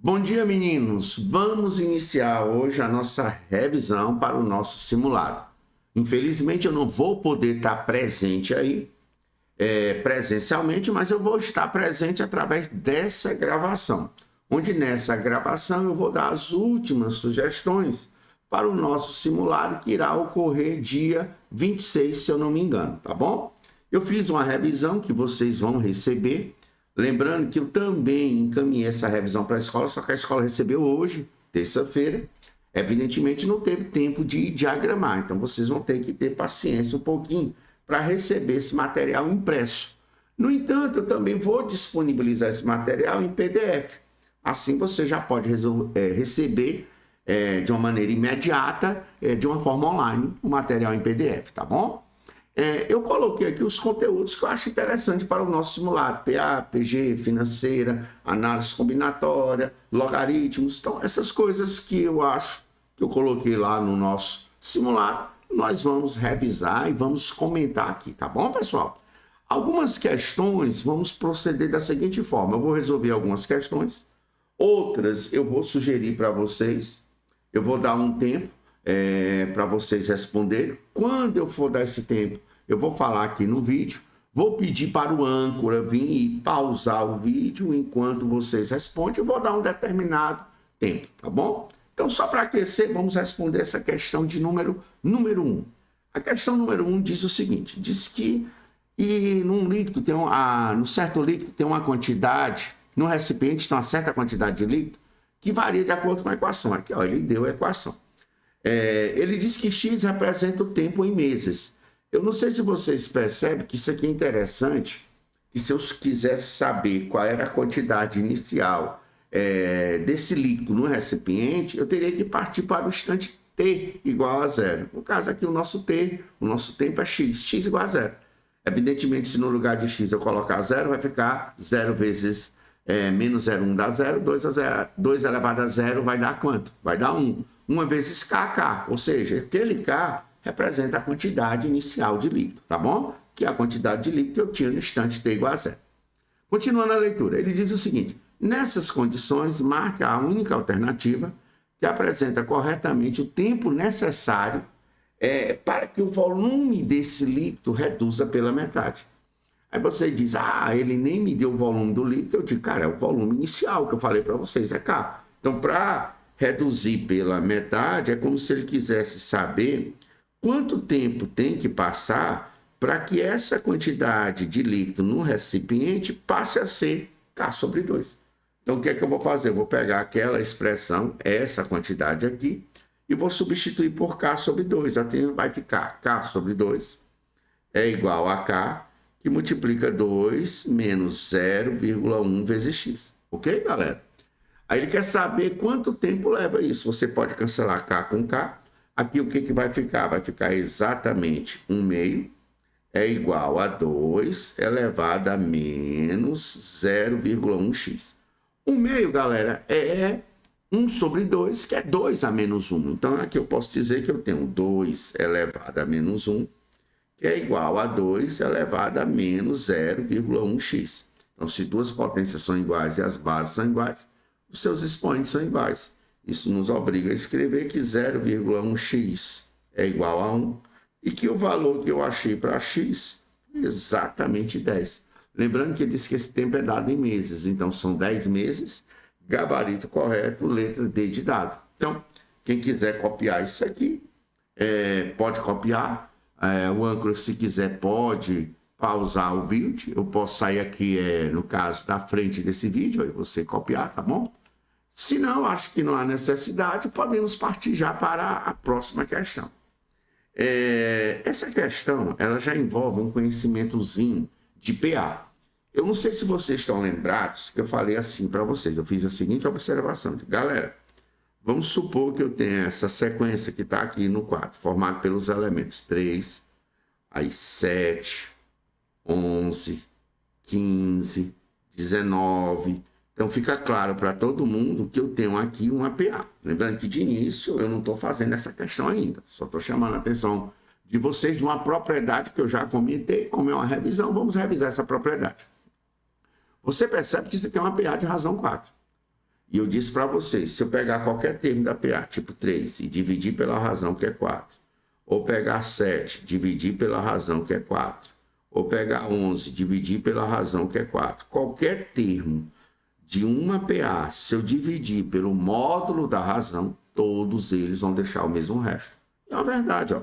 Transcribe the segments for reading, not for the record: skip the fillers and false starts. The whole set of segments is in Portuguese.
Bom dia, meninos! Vamos iniciar hoje a nossa revisão para o nosso simulado. Infelizmente, eu não vou poder estar presente aí presencialmente, mas eu vou estar presente através dessa gravação, onde nessa gravação eu vou dar as últimas sugestões para o nosso simulado que irá ocorrer dia 26, se eu não me engano, tá bom? Eu fiz uma revisão que vocês vão receber. Lembrando que eu também encaminhei essa revisão para a escola, só que a escola recebeu hoje, terça-feira. Evidentemente não teve tempo de diagramar, então vocês vão ter que ter paciência um pouquinho para receber esse material impresso. No entanto, eu também vou disponibilizar esse material em PDF. Assim você já pode receber de uma maneira imediata, de uma forma online, o material em PDF, tá bom? Eu coloquei aqui os conteúdos que eu acho interessante para o nosso simulado. PA, PG, financeira, análise combinatória, logaritmos. Então, essas coisas que eu acho que eu coloquei lá no nosso simulado, nós vamos revisar e vamos comentar aqui, tá bom, pessoal? Algumas questões, vamos proceder da seguinte forma. Eu vou resolver algumas questões, outras eu vou sugerir para vocês, eu vou dar um tempo para vocês responderem. Quando eu for dar esse tempo, eu vou falar aqui no vídeo, vou pedir para o âncora vir e pausar o vídeo enquanto vocês respondem, eu vou dar um determinado tempo, tá bom? Então, só para aquecer, vamos responder essa questão de número 1. A questão número 1 diz o seguinte, diz que num líquido no certo líquido tem uma quantidade, no recipiente tem uma certa quantidade de líquido que varia de acordo com a equação. Aqui, ó, ele deu a equação. Ele diz que x representa o tempo em meses. Eu não sei se vocês percebem que isso aqui é interessante, que se eu quisesse saber qual era a quantidade inicial desse líquido no recipiente, eu teria que partir para o instante t igual a zero. No caso aqui, o nosso tempo é x igual a zero. Evidentemente, se no lugar de x eu colocar zero, vai ficar 0 vezes menos 0,1 dá 0, 2 elevado a zero vai dar quanto? Vai dar 1. 1 vezes k, ou seja, aquele k representa a quantidade inicial de líquido, tá bom? Que é a quantidade de líquido que eu tinha no instante t igual a zero. Continuando a leitura, ele diz o seguinte, nessas condições, marca a única alternativa que apresenta corretamente o tempo necessário para que o volume desse líquido reduza pela metade. Aí você diz, ele nem me deu o volume do líquido. Eu digo, cara, é o volume inicial que eu falei para vocês, é K. Então, para reduzir pela metade, é como se ele quisesse saber quanto tempo tem que passar para que essa quantidade de líquido no recipiente passe a ser K sobre 2. Então, o que é que eu vou fazer? Eu vou pegar aquela expressão, essa quantidade aqui, e vou substituir por K sobre 2. Assim vai ficar K sobre 2 é igual a K, que multiplica 2 menos 0,1 vezes x. Ok, galera? Aí ele quer saber quanto tempo leva isso. Você pode cancelar K com K. Aqui o que vai ficar? Vai ficar exatamente 1 meio é igual a 2 elevado a menos 0,1x. 1 meio, galera, é 1 sobre 2, que é 2 a menos 1. Então, aqui eu posso dizer que eu tenho 2 elevado a menos 1, que é igual a 2 elevado a menos 0,1x. Então, se duas potências são iguais e as bases são iguais, os seus expoentes são iguais. Isso nos obriga a escrever que 0,1x é igual a 1 e que o valor que eu achei para x é exatamente 10. Lembrando que ele disse que esse tempo é dado em meses, então são 10 meses, gabarito correto, letra D de dado. Então, quem quiser copiar isso aqui, pode copiar. O âncora, se quiser, pode pausar o vídeo. Eu posso sair aqui, no caso, da frente desse vídeo, aí você copiar, tá bom? Se não, acho que não há necessidade, podemos partir já para a próxima questão. Essa questão, ela já envolve um conhecimentozinho de PA. Eu não sei se vocês estão lembrados que eu falei assim para vocês. Eu fiz a seguinte observação. Galera, vamos supor que eu tenha essa sequência que está aqui no quadro, formada pelos elementos 3, aí 7, 11, 15, 19. Então, fica claro para todo mundo que eu tenho aqui um APA. Lembrando que, de início, eu não estou fazendo essa questão ainda. Só estou chamando a atenção de vocês de uma propriedade que eu já comentei. Como é uma revisão, vamos revisar essa propriedade. Você percebe que isso aqui é um APA de razão 4. E eu disse para vocês, se eu pegar qualquer termo da PA, tipo 3, e dividir pela razão que é 4, ou pegar 7, dividir pela razão que é 4, ou pegar 11, dividir pela razão que é 4, qualquer termo de uma PA, se eu dividir pelo módulo da razão, todos eles vão deixar o mesmo resto. É uma verdade, ó.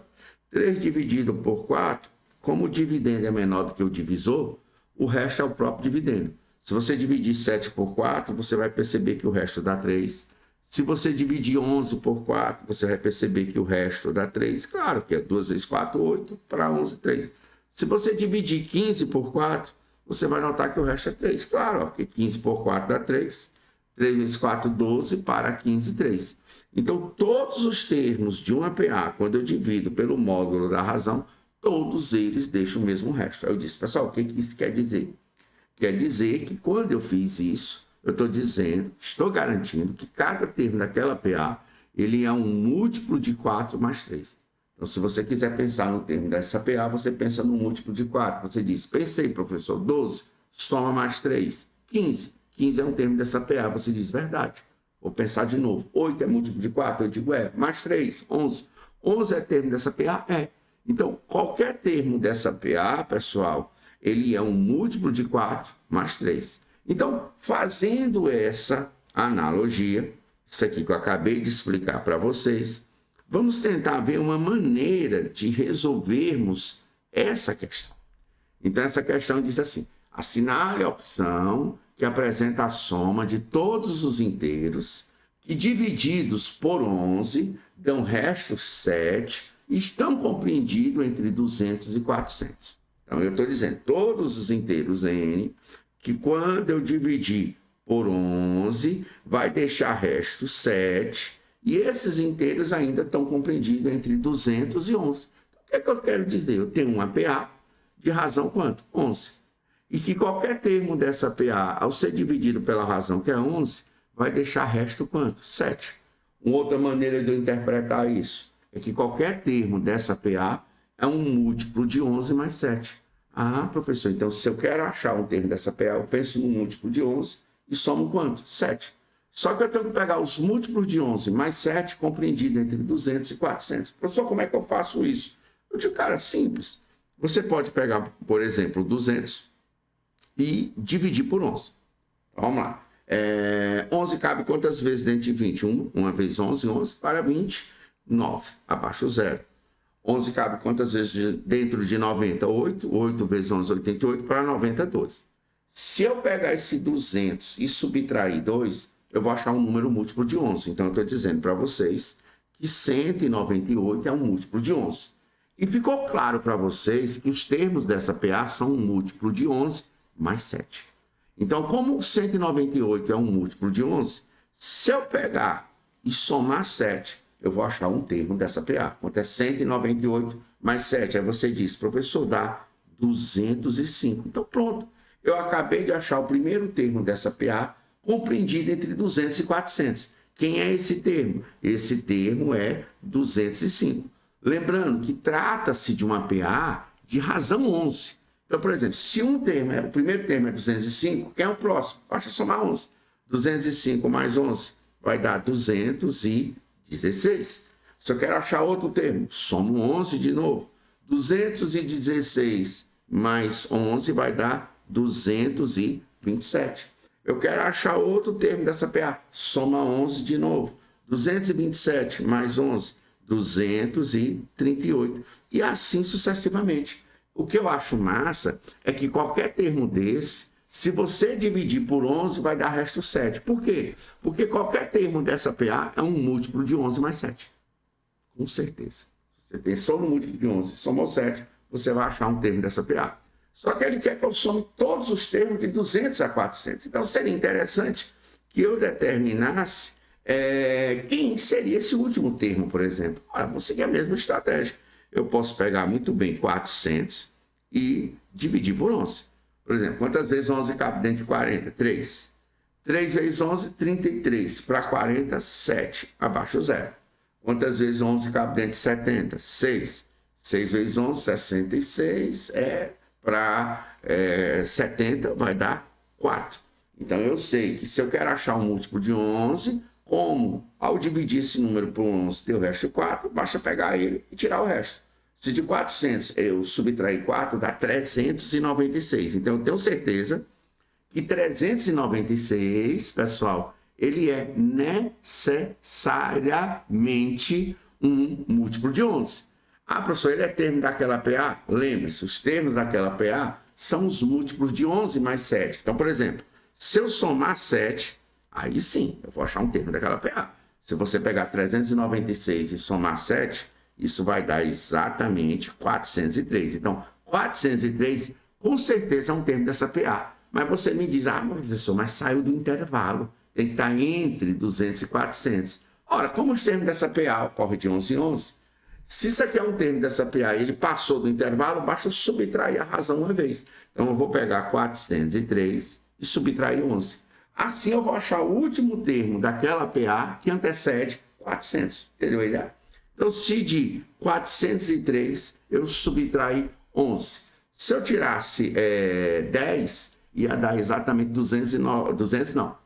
3 dividido por 4, como o dividendo é menor do que o divisor, o resto é o próprio dividendo. Se você dividir 7 por 4, você vai perceber que o resto dá 3. Se você dividir 11 por 4, você vai perceber que o resto dá 3. Claro que é 2 vezes 4, 8, para 11, 3. Se você dividir 15 por 4, você vai notar que o resto é 3. Claro, ó, que 15 por 4 dá 3. 3 vezes 4, 12, para 15, 3. Então, todos os termos de uma PA, quando eu divido pelo módulo da razão, todos eles deixam o mesmo resto. Aí eu disse, pessoal, o que isso quer dizer? Quer dizer que quando eu fiz isso, eu estou dizendo, estou garantindo que cada termo daquela PA, ele é um múltiplo de 4 mais 3. Então, se você quiser pensar no termo dessa PA, você pensa no múltiplo de 4. Você diz, pensei, professor, 12, soma mais 3, 15. 15 é um termo dessa PA, você diz, verdade. Vou pensar de novo, 8 é múltiplo de 4, eu digo, mais 3, 11. 11 é termo dessa PA? É. Então, qualquer termo dessa PA, pessoal, ele é um múltiplo de 4 mais 3. Então, fazendo essa analogia, isso aqui que eu acabei de explicar para vocês, vamos tentar ver uma maneira de resolvermos essa questão. Então, essa questão diz assim, assinale a opção que apresenta a soma de todos os inteiros que, divididos por 11, dão resto 7, e estão compreendidos entre 200 e 400. Então, eu estou dizendo, todos os inteiros n, que quando eu dividir por 11, vai deixar resto 7, e esses inteiros ainda estão compreendidos entre 200 e 11. Então, o que é que eu quero dizer? Eu tenho uma PA de razão quanto? 11. E que qualquer termo dessa PA, ao ser dividido pela razão que é 11, vai deixar resto quanto? 7. Uma outra maneira de eu interpretar isso é que qualquer termo dessa PA é um múltiplo de 11 mais 7. Ah, professor, então se eu quero achar um termo dessa PA, eu penso no múltiplo de 11 e somo quanto? 7. Só que eu tenho que pegar os múltiplos de 11 mais 7 compreendido entre 200 e 400. Professor, como é que eu faço isso? Eu digo, cara, simples. Você pode pegar, por exemplo, 200 e dividir por 11. Então, vamos lá. 11 cabe quantas vezes dentro de 20? Uma vez 11, 11 para 20, 9. Abaixo zero. 11 cabe quantas vezes dentro de 90? 8. 8 vezes 11, 88 para 92. Se eu pegar esse 200 e subtrair 2, eu vou achar um número múltiplo de 11. Então, eu estou dizendo para vocês que 198 é um múltiplo de 11. E ficou claro para vocês que os termos dessa PA são um múltiplo de 11 mais 7. Então, como 198 é um múltiplo de 11, se eu pegar e somar 7, eu vou achar um termo dessa PA. Quanto é 198 mais 7? Aí você diz, professor, dá 205. Então, pronto. Eu acabei de achar o primeiro termo dessa PA compreendido entre 200 e 400. Quem é esse termo? Esse termo é 205. Lembrando que trata-se de uma PA de razão 11. Então, por exemplo, se o primeiro termo é 205, quem é o próximo? Basta somar 11. 205 mais 11 vai dar 216. Se eu quero achar outro termo, somo 11 de novo. 216 mais 11 vai dar 227. Eu quero achar outro termo dessa PA, soma 11 de novo. 227 mais 11, 238. E assim sucessivamente. O que eu acho massa é que qualquer termo desse, se você dividir por 11, vai dar resto 7. Por quê? Porque qualquer termo dessa PA é um múltiplo de 11 mais 7. Com certeza. Você pensou no múltiplo de 11, somou 7, você vai achar um termo dessa PA. Só que ele quer que eu some todos os termos de 200 a 400. Então, seria interessante que eu determinasse quem seria esse último termo, por exemplo. Olha, vou seguir a mesma estratégia. Eu posso pegar muito bem 400 e dividir por 11. Por exemplo, quantas vezes 11 cabe dentro de 40? 3. 3 vezes 11, 33. Para 40, 7. Abaixo zero. Quantas vezes 11 cabe dentro de 70? 6. 6 vezes 11, 66. Para 70 vai dar 4. Então, eu sei que se eu quero achar um múltiplo de 11, como ao dividir esse número por 11 deu o resto de 4, basta pegar ele e tirar o resto. Se de 400 eu subtrair 4, dá 396. Então, eu tenho certeza que 396, pessoal, ele é necessariamente um múltiplo de 11. Ah, professor, ele é termo daquela PA? Lembre-se, os termos daquela PA são os múltiplos de 11 mais 7. Então, por exemplo, se eu somar 7, aí sim, eu vou achar um termo daquela PA. Se você pegar 396 e somar 7, isso vai dar exatamente 403. Então, 403 com certeza é um termo dessa PA. Mas você me diz, professor, mas saiu do intervalo. Tem que estar entre 200 e 400. Ora, como os termos dessa PA ocorrem de 11 em 11, se isso aqui é um termo dessa PA e ele passou do intervalo, basta subtrair a razão uma vez. Então, eu vou pegar 403 e subtrair 11. Assim, eu vou achar o último termo daquela PA que antecede 400. Entendeu a ideia? Então, se de 403 eu subtrair 11. Se eu tirasse 10, ia dar exatamente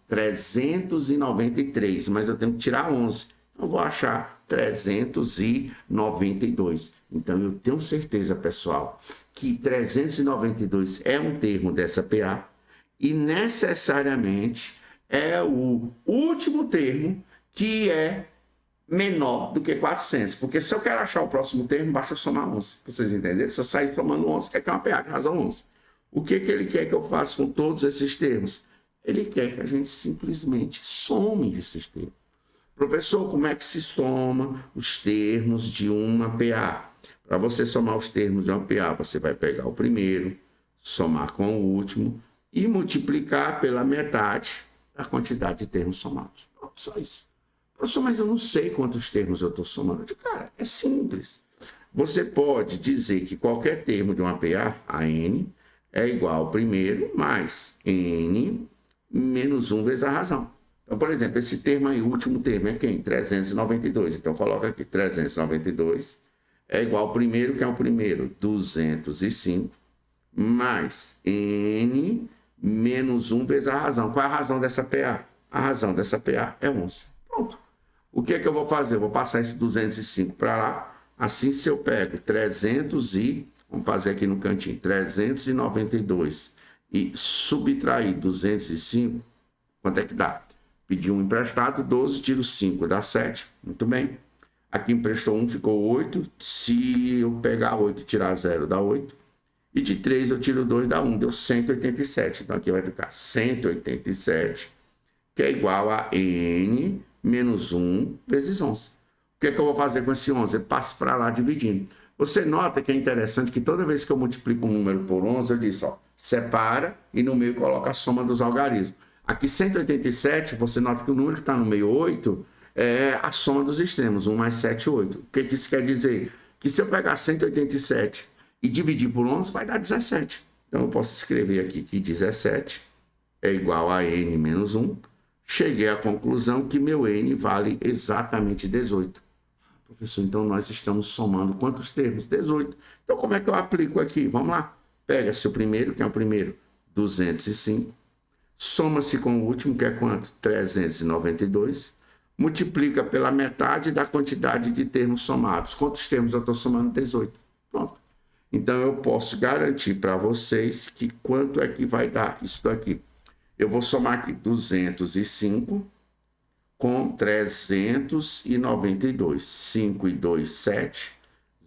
393, mas eu tenho que tirar 11. Então, eu vou achar 392. Então, eu tenho certeza, pessoal, que 392 é um termo dessa PA e necessariamente é o último termo que é menor do que 400. Porque se eu quero achar o próximo termo, basta eu somar 11. Vocês entenderam? Se eu sair somando 11, quer que é uma PA de razão 11. O que ele quer que eu faça com todos esses termos? Ele quer que a gente simplesmente some esses termos. Professor, como é que se soma os termos de uma PA? Para você somar os termos de uma PA, você vai pegar o primeiro, somar com o último e multiplicar pela metade da quantidade de termos somados. Só isso. Professor, mas eu não sei quantos termos eu estou somando. Cara, é simples. Você pode dizer que qualquer termo de uma PA, a n, é igual ao primeiro mais n menos 1 vezes a razão. Então, por exemplo, esse termo aí, o último termo é quem? 392. Então, coloca aqui 392 é igual ao primeiro, que é o primeiro, 205, mais n menos 1 vezes a razão. Qual é a razão dessa PA? A razão dessa PA é 11. Pronto. O que é que eu vou fazer? Eu vou passar esse 205 para lá. Assim, se eu pego 300 e... Vamos fazer aqui no cantinho. 392 e subtrair 205, quanto é que dá? Pedi 1 emprestado, 12, tiro 5, dá 7. Muito bem. Aqui emprestou 1, ficou 8. Se eu pegar 8 e tirar 0, dá 8. E de 3 eu tiro 2, dá 1. Deu 187. Então, aqui vai ficar 187, que é igual a n menos 1 vezes 11. O que é que eu vou fazer com esse 11? Eu passo para lá dividindo. Você nota que é interessante que toda vez que eu multiplico um número por 11, eu disse, separa e no meio coloca a soma dos algarismos. Aqui 187, você nota que o número que está no meio 8 é a soma dos extremos, 1 mais 7, 8. O que isso quer dizer? Que se eu pegar 187 e dividir por 11, vai dar 17. Então, eu posso escrever aqui que 17 é igual a n menos 1. Cheguei à conclusão que meu n vale exatamente 18. Professor, então nós estamos somando quantos termos? 18. Então, como é que eu aplico aqui? Vamos lá. Pega-se o primeiro, que é o primeiro, 205. Soma-se com o último, que é quanto? 392. Multiplica pela metade da quantidade de termos somados. Quantos termos eu estou somando? 18. Pronto. Então, eu posso garantir para vocês que quanto é que vai dar isso daqui. Eu vou somar aqui 205 com 392. 5 e 2, 7.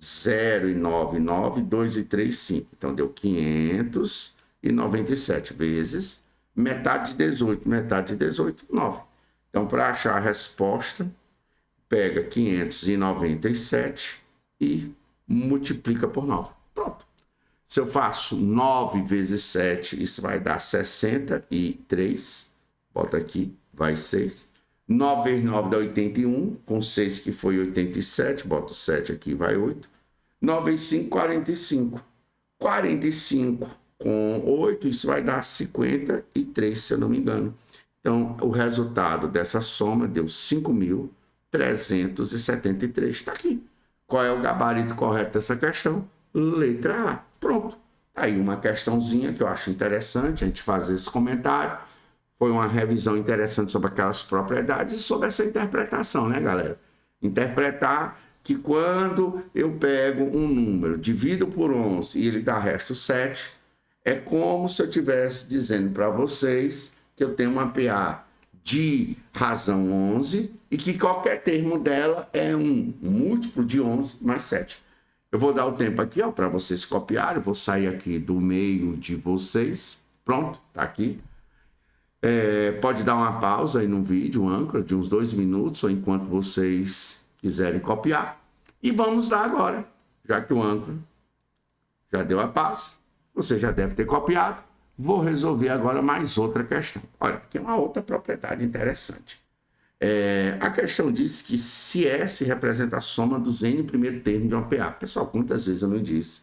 0 e 9, 9. 2 e 3, 5. Então, deu 597 vezes metade de 18. Metade de 18, 9. Então, para achar a resposta, pega 597 e multiplica por 9. Pronto. Se eu faço 9 vezes 7, isso vai dar 63. Bota aqui, vai 6. 9 vezes 9 dá 81, com 6 que foi 87, boto 7 aqui, vai 8. 9 vezes 5, 45. 45 com 8, isso vai dar 53, se eu não me engano. Então, o resultado dessa soma deu 5.373. Está aqui. Qual é o gabarito correto dessa questão? Letra A. Pronto. Tá aí uma questãozinha que eu acho interessante a gente fazer esse comentário. foi uma revisão interessante sobre aquelas propriedades e sobre essa interpretação, né, galera? Interpretar que quando eu pego um número, divido por 11 e ele dá resto 7, é como se eu estivesse dizendo para vocês que eu tenho uma PA de razão 11 e que qualquer termo dela é um múltiplo de 11 mais 7. Eu vou dar o tempo aqui para vocês copiarem, eu vou sair aqui do meio de vocês. Pronto, tá aqui. Pode dar uma pausa aí no vídeo, âncora, de uns 2 minutos, ou enquanto vocês quiserem copiar. E vamos lá agora, já que o âncora já deu a pausa, você já deve ter copiado. Vou resolver agora mais outra questão. Olha, aqui é uma outra propriedade interessante. A questão diz que se S representa a soma dos N primeiro termo de uma PA. Pessoal, quantas vezes eu não disse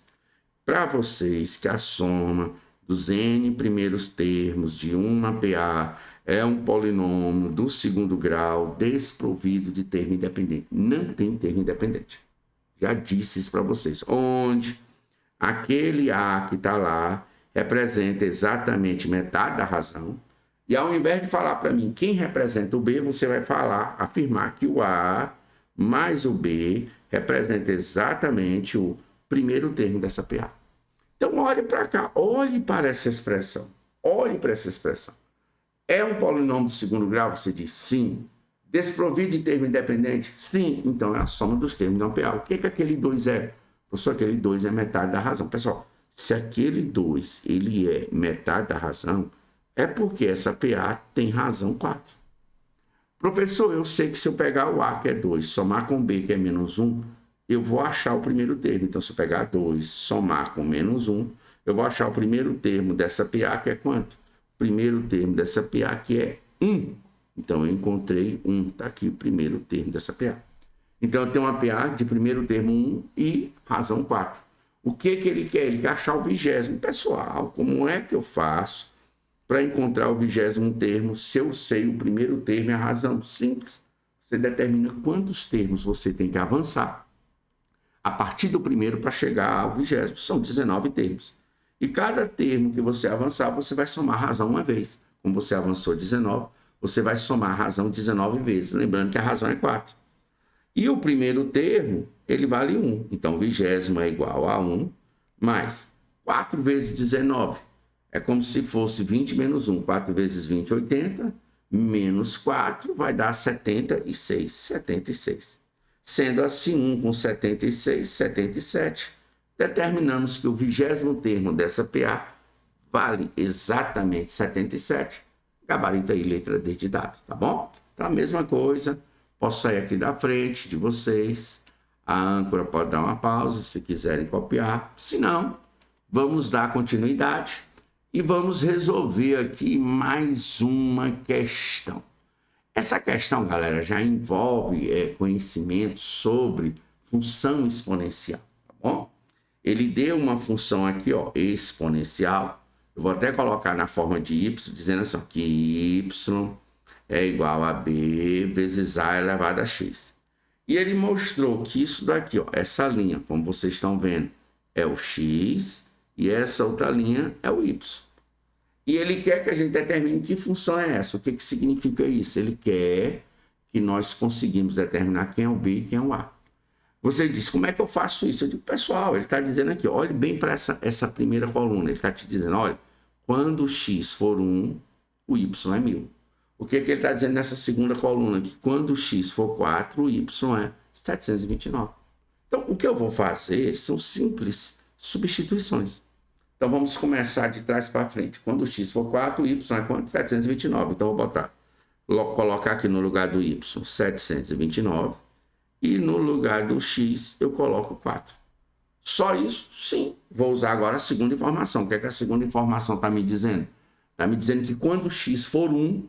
para vocês que a soma dos N primeiros termos de uma PA é um polinômio do segundo grau desprovido de termo independente. Não tem termo independente. Já disse isso para vocês. Onde aquele A que está lá representa exatamente metade da razão. E ao invés de falar para mim quem representa o B, você vai afirmar que o A mais o B representa exatamente o primeiro termo dessa PA. Então, olhe para cá, olhe para essa expressão. Olhe para essa expressão. É um polinômio do segundo grau? Você diz sim. Desprovido de termo independente? Sim. Então, é a soma dos termos de uma PA. O que aquele 2 é? Professor, aquele 2 é metade da razão. Pessoal, se aquele 2 ele é metade da razão, é porque essa PA tem razão 4. Professor, eu sei que se eu pegar o A, que é 2, somar com B, que é menos 1, eu vou achar o primeiro termo. Então, se eu pegar 2, somar com menos 1, eu vou achar o primeiro termo dessa PA, que é quanto? O primeiro termo dessa PA, que é 1. Então, eu encontrei 1. Está aqui o primeiro termo dessa PA. Então, eu tenho uma PA de primeiro termo 1 e razão 4. O que ele quer? Ele quer achar o 20º. Pessoal, como é que eu faço para encontrar o 20º termo se eu sei o primeiro termo e a razão? Simples. Você determina quantos termos você tem que avançar a partir do primeiro para chegar ao 20º. São 19 termos. E cada termo que você avançar, você vai somar a razão uma vez. Como você avançou 19, você vai somar a razão 19 vezes. Lembrando que a razão é 4. E o primeiro termo, ele vale 1. Então, 20º é igual a 1, mais 4 vezes 19. É como se fosse 20 menos 1. 4 vezes 20, 80. Menos 4 vai dar 76. 76. Sendo assim, 1 com 76, 77. Determinamos que o 20º termo dessa PA vale exatamente 77. Gabarito aí, letra D de dado, tá bom? Então, a mesma coisa. Posso sair aqui da frente de vocês. A âncora pode dar uma pausa se quiserem copiar. Se não, vamos dar continuidade e vamos resolver aqui mais uma questão. Essa questão, galera, já envolve conhecimento sobre função exponencial, tá bom? Ele deu uma função aqui, ó, exponencial. Eu vou até colocar na forma de y, dizendo assim, que y é igual a b vezes a elevado a x. E ele mostrou que isso daqui, ó, essa linha, como vocês estão vendo, é o x e essa outra linha é o y. E ele quer que a gente determine que função é essa. O que significa isso? Ele quer que nós conseguimos determinar quem é o b e quem é o a. Você diz, como é que eu faço isso? Eu digo, pessoal, ele está dizendo aqui, olhe bem para essa primeira coluna. Ele está te dizendo, olha, quando o x for 1, o y é 1000. O que ele está dizendo nessa segunda coluna? Que quando o x for 4, o y é 729. Então, o que eu vou fazer são simples substituições. Então, vamos começar de trás para frente. Quando o x for 4, o y é quanto? 729. Então, eu vou colocar aqui no lugar do y 729 e no lugar do x eu coloco 4. Só isso? Sim. Vou usar agora a segunda informação. O que é que a segunda informação está me dizendo? Está me dizendo que quando o x for 1,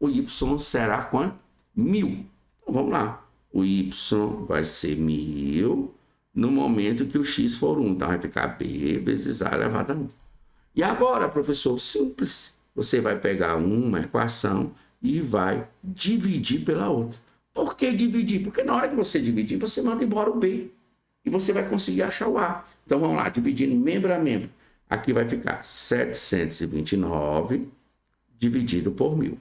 o y será quanto? 1000. Então, vamos lá. O y vai ser 1000 no momento que o x for 1. Então, vai ficar b vezes a elevado a 1. E agora, professor, simples. Você vai pegar uma equação e vai dividir pela outra. Por que dividir? Porque na hora que você dividir, você manda embora o b. E você vai conseguir achar o a. Então, vamos lá, dividindo membro a membro. Aqui vai ficar 729 dividido por 1.000.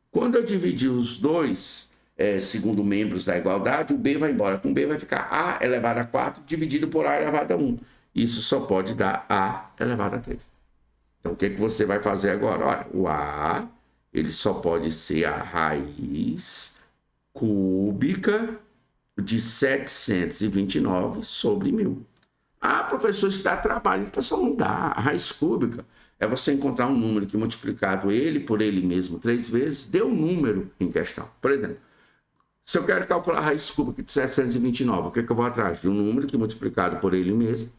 Quando eu dividir os dois segundo membros da igualdade, o B vai embora. Com B vai ficar A elevado a 4 dividido por A elevado a 1. Isso só pode dar A elevado a 3. Então, o que você vai fazer agora? Olha, o A, ele só pode ser a raiz cúbica de 729 sobre 1.000. Ah, professor, isso dá trabalho. Pessoal, não dá. A raiz cúbica é você encontrar um número que multiplicado ele por ele mesmo 3 vezes, dê o número em questão. Por exemplo, se eu quero calcular a raiz cúbica de 729, o que eu vou atrás? De um número que multiplicado por ele mesmo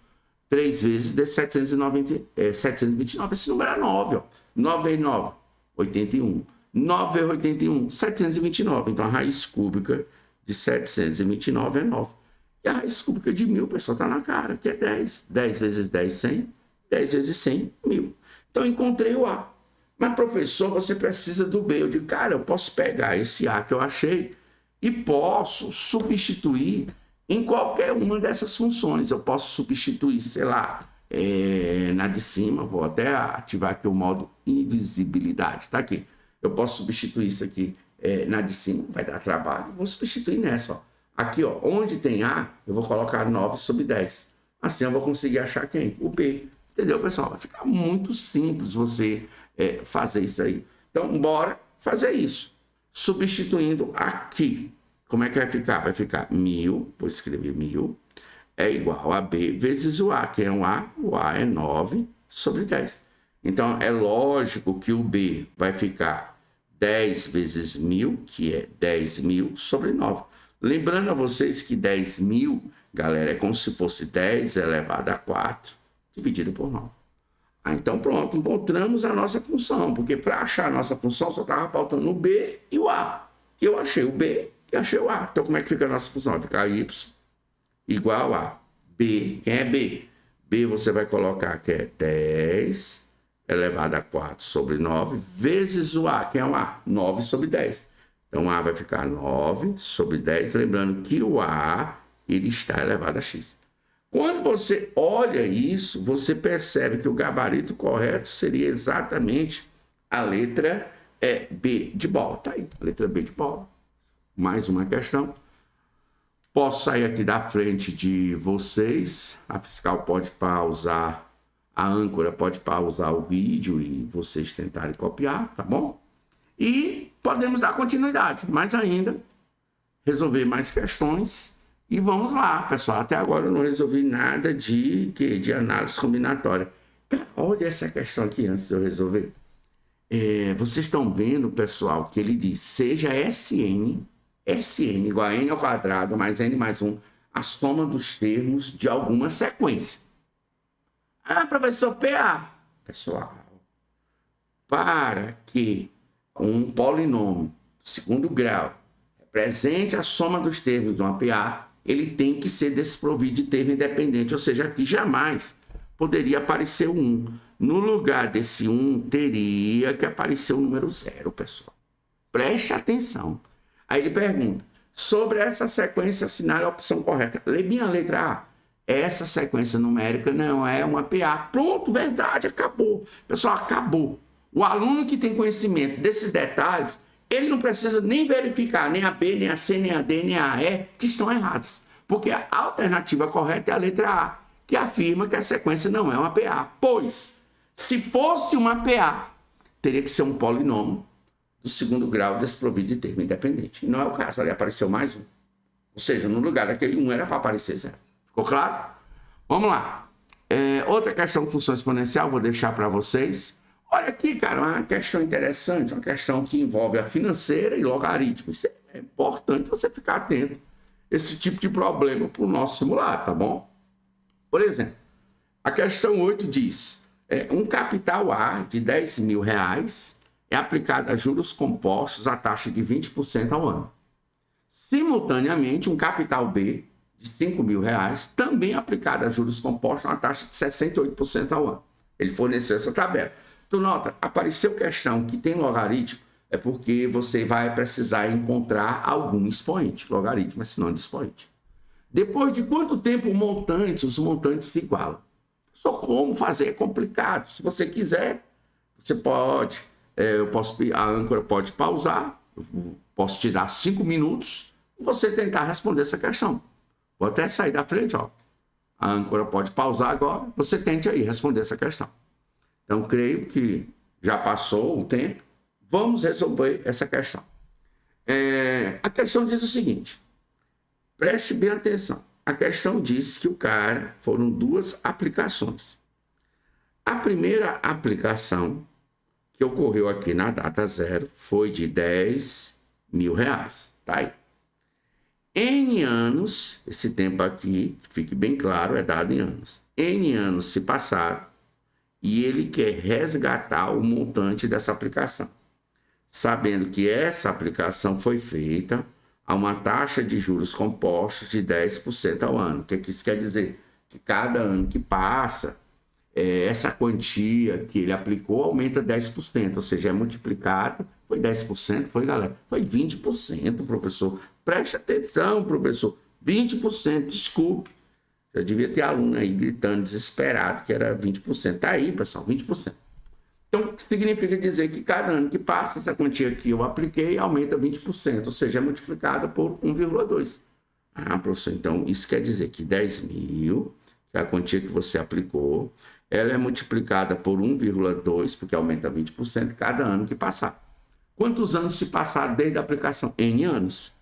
3 vezes de 729. Esse número é 9. Ó. 9 vezes 9, 81. 9 vezes 81, 729. Então, a raiz cúbica de 729 é 9. E a raiz cúbica de 1.000, pessoal, está na cara, que é 10. 10 vezes 10, 100. 10 vezes 100, 1.000. Então, encontrei o A. Mas, professor, você precisa do B. Eu digo, cara, eu posso pegar esse A que eu achei e posso substituir em qualquer uma dessas funções. Eu posso substituir, sei lá, na de cima, vou até ativar aqui o modo invisibilidade, tá aqui. Eu posso substituir isso aqui na de cima, vai dar trabalho, vou substituir nessa, ó. Aqui, ó, onde tem A, eu vou colocar 9 sobre 10. Assim eu vou conseguir achar quem? O B. Entendeu, pessoal? Vai ficar muito simples você fazer isso aí. Então, bora fazer isso. Substituindo aqui. Como é que vai ficar? Vai ficar 1.000, vou escrever 1.000, é igual a B vezes o A. Quem é o A? O A é 9 sobre 10. Então, é lógico que o B vai ficar 10 vezes 1.000, que é 10.000 sobre 9. Lembrando a vocês que 10.000, galera, é como se fosse 10 elevado a 4, dividido por 9. Então, pronto, encontramos a nossa função, porque para achar a nossa função só estava faltando o B e o A. Eu achei o B e achei o A. Então, como é que fica a nossa função? Vai ficar Y igual a B. Quem é B? B você vai colocar que é 10 elevado a 4 sobre 9, vezes o A. Quem é o A? 9 sobre 10. Então, A vai ficar 9 sobre 10. Lembrando que o A ele está elevado a X. Quando você olha isso, você percebe que o gabarito correto seria exatamente a letra B de bola. Tá aí, a letra B de bola. Mais uma questão. Posso sair aqui da frente de vocês. A fiscal pode pausar, a âncora pode pausar o vídeo e vocês tentarem copiar, tá bom? E podemos dar continuidade, mas ainda resolver mais questões. E vamos lá, pessoal. Até agora eu não resolvi nada de análise combinatória. Cara, olha essa questão aqui antes de eu resolver. Vocês estão vendo, pessoal, que ele diz, seja Sn igual a n ao quadrado mais n mais 1, a soma dos termos de alguma sequência. Ah, professor, PA. Pessoal, para que um polinômio de segundo grau represente a soma dos termos de uma PA, ele tem que ser desprovido de termo independente, ou seja, aqui jamais poderia aparecer o 1. No lugar desse 1, teria que aparecer o número 0, pessoal. Preste atenção. Aí ele pergunta, sobre essa sequência, assinale a opção correta. Minha letra A, essa sequência numérica não é uma PA. Pronto, verdade, acabou. Pessoal, acabou. O aluno que tem conhecimento desses detalhes, ele não precisa nem verificar nem a B, nem a C, nem a D, nem a E, que estão erradas. Porque a alternativa correta é a letra A, que afirma que a sequência não é uma PA. Pois, se fosse uma PA, teria que ser um polinômio do segundo grau desprovido de termo independente. Não é o caso, ali apareceu mais um. Ou seja, no lugar daquele 1 era para aparecer 0. Ficou claro? Vamos lá. Outra questão de função exponencial, vou deixar para vocês. Olha aqui, cara, uma questão interessante, uma questão que envolve a financeira e logaritmo. Isso é importante você ficar atento a esse tipo de problema para o nosso simulado, tá bom? Por exemplo, a questão 8 diz, um capital A de R$10.000 é aplicado a juros compostos a taxa de 20% ao ano. Simultaneamente, um capital B de R$5.000 também é aplicado a juros compostos a uma taxa de 68% ao ano. Ele forneceu essa tabela. Então, nota, apareceu questão que tem logaritmo, é porque você vai precisar encontrar algum expoente. Logaritmo é sinônimo de expoente. Depois de quanto tempo os montantes se igualam? Só como fazer é complicado. Se você quiser, você pode a âncora pode pausar, eu posso te dar 5 minutos e você tentar responder essa questão. Vou até sair da frente, ó. A âncora pode pausar agora, você tente aí responder essa questão. Então, creio que já passou o tempo. Vamos resolver essa questão. A questão diz o seguinte, preste bem atenção. A questão diz que foram 2 aplicações. A primeira aplicação que ocorreu aqui na data 0 foi de R$10.000. Tá aí. N anos, esse tempo aqui, que fique bem claro, é dado em anos. N anos se passaram e ele quer resgatar o montante dessa aplicação, sabendo que essa aplicação foi feita a uma taxa de juros compostos de 10% ao ano. O que isso quer dizer? Que cada ano que passa, essa quantia que ele aplicou aumenta 10%, ou seja, é multiplicado. Foi 10%, foi, galera? Foi 20%, professor. Preste atenção, professor. 20%, desculpe. Já devia ter aluno aí gritando desesperado que era 20%. Tá aí, pessoal, 20%. Então, o que significa dizer que cada ano que passa, essa quantia que eu apliquei aumenta 20%, ou seja, é multiplicada por 1,2. Ah, professor, então isso quer dizer que 10.000, que é a quantia que você aplicou, ela é multiplicada por 1,2, porque aumenta 20% cada ano que passar. Quantos anos se passaram desde a aplicação? N anos.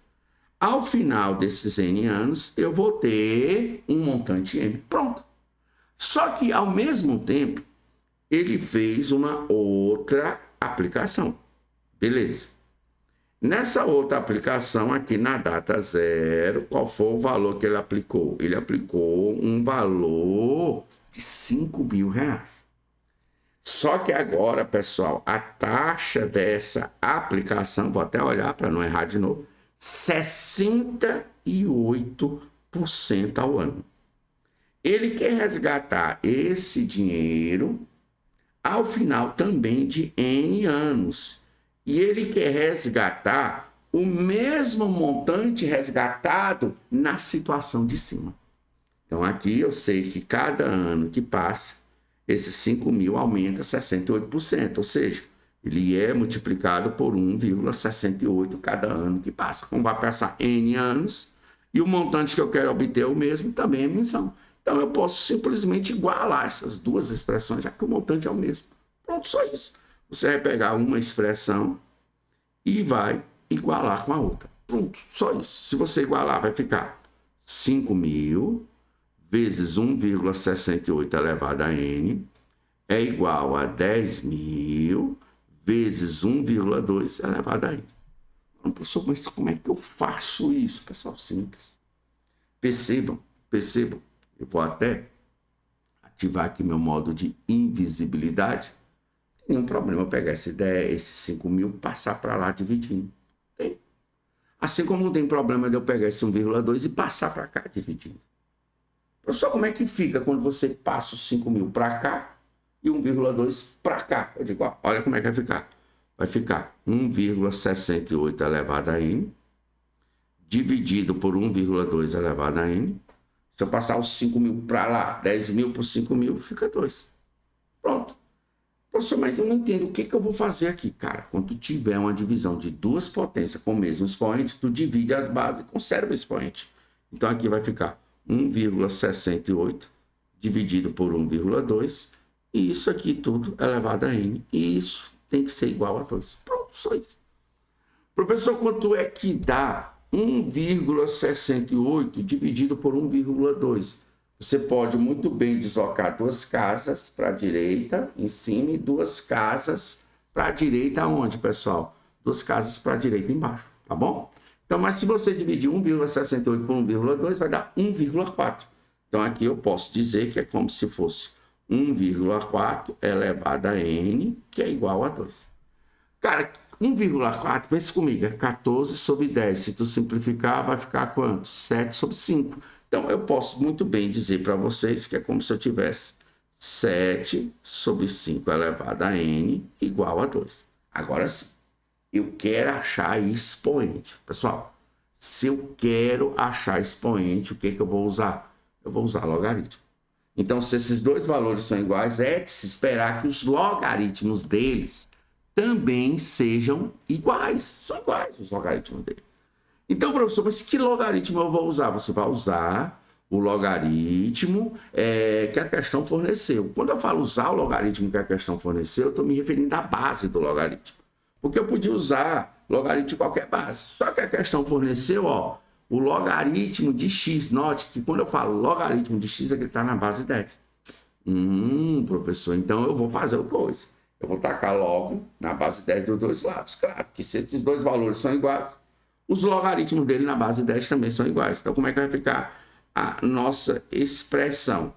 Ao final desses N anos, eu vou ter um montante M. Pronto. Só que, ao mesmo tempo, ele fez uma outra aplicação. Beleza. Nessa outra aplicação, aqui na data 0, qual foi o valor que ele aplicou? Ele aplicou um valor de R$5.000. Só que agora, pessoal, a taxa dessa aplicação, vou até olhar para não errar de novo, 68% ao ano. Ele quer resgatar esse dinheiro ao final também de N anos. E ele quer resgatar o mesmo montante resgatado na situação de cima. Então, aqui eu sei que cada ano que passa, esses 5.000 aumenta 68%, ou seja, ele é multiplicado por 1,68 cada ano que passa. Como vai passar N anos, e o montante que eu quero obter é o mesmo, também é emissão. Então, eu posso simplesmente igualar essas 2 expressões, já que o montante é o mesmo. Pronto, só isso. Você vai pegar uma expressão e vai igualar com a outra. Pronto, só isso. Se você igualar, vai ficar 5.000 vezes 1,68 elevado a n é igual a 10.000 vezes 1,2 elevado a n. Professor, mas como é que eu faço isso, pessoal? Simples. Percebam. Eu vou até ativar aqui meu modo de invisibilidade. Não tem nenhum problema eu pegar esse 5.000 passar para lá dividindo. Tem. Assim como não tem problema de eu pegar esse 1,2 e passar para cá dividindo. Professor, como é que fica quando você passa os 5.000 para cá e 1,2 para cá? Eu digo, olha como é que vai ficar. Vai ficar 1,68 elevado a n dividido por 1,2 elevado a n. Se eu passar os 5.000 para lá, 10.000 por 5.000, fica 2. Pronto. Professor, mas eu não entendo o que eu vou fazer aqui. Cara, quando tu tiver uma divisão de 2 potências com o mesmo expoente, tu divide as bases e conserva o expoente. Então, aqui vai ficar 1,68 dividido por 1,2. E isso aqui tudo elevado a n. E isso tem que ser igual a 2. Pronto, só isso. Professor, quanto é que dá 1,68 dividido por 1,2? Você pode muito bem deslocar 2 casas para a direita em cima e 2 casas para a direita aonde, pessoal? 2 casas para a direita embaixo, tá bom? Então, mas se você dividir 1,68 por 1,2, vai dar 1,4. Então, aqui eu posso dizer que é como se fosse 1,4 elevado a n, que é igual a 2. Cara, 1,4, pense comigo, é 14 sobre 10. Se tu simplificar, vai ficar quanto? 7 sobre 5. Então, eu posso muito bem dizer para vocês que é como se eu tivesse 7 sobre 5 elevado a n igual a 2. Agora sim, eu quero achar expoente. Pessoal, se eu quero achar expoente, o que eu vou usar? Eu vou usar logaritmo. Então, se esses 2 valores são iguais, é de se esperar que os logaritmos deles também sejam iguais. São iguais os logaritmos dele. Então, professor, mas que logaritmo eu vou usar? Você vai usar o logaritmo que a questão forneceu. Quando eu falo usar o logaritmo que a questão forneceu, eu estou me referindo à base do logaritmo. Porque eu podia usar logaritmo de qualquer base. Só que a questão forneceu, ó, o logaritmo de x. Note que quando eu falo logaritmo de x, é que ele está na base 10. Professor, então eu vou fazer o coisa. Eu vou tacar log na base 10 dos dois lados. Claro que se esses dois valores são iguais, os logaritmos dele na base 10 também são iguais. Então, como é que vai ficar a nossa expressão?